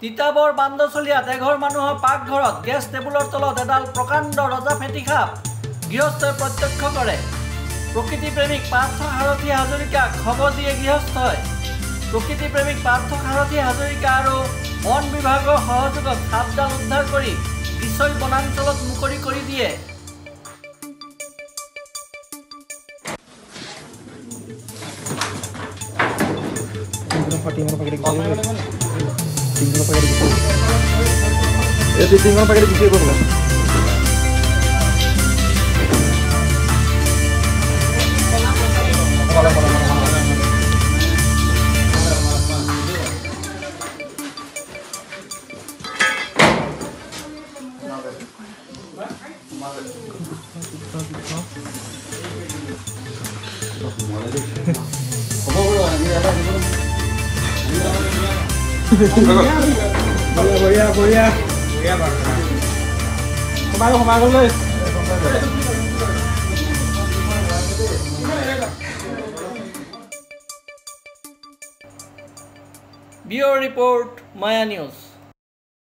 তিতাবৰ বান্দচলিয়াত এঘৰ মানুহৰ পাকঘৰত গেছ টেবুলৰ তলত এডাল প্ৰকাণ্ড ৰজা ফেটি সাপ গৃহস্থই প্ৰত্যক্ষ কৰে। প্ৰকৃতিপ্ৰেমিক পাৰ্থ সাৰথী হাজৰিকাক খবৰ দিয়ে গৃহস্থই। প্ৰকৃতিপ্ৰেমিক পাৰ্থ সাৰথী হাজৰিকা আৰু বন বিভাগৰ সহযোগত সাপডাল উদ্ধাৰ কৰি দিছৈ বনাঞ্চলত মুকলি কৰি দিয়ে। Bঢ়িয়া সোমাই গ'ল। ব্যুৰ ৰিপৰ্ট মায়া নিউজ।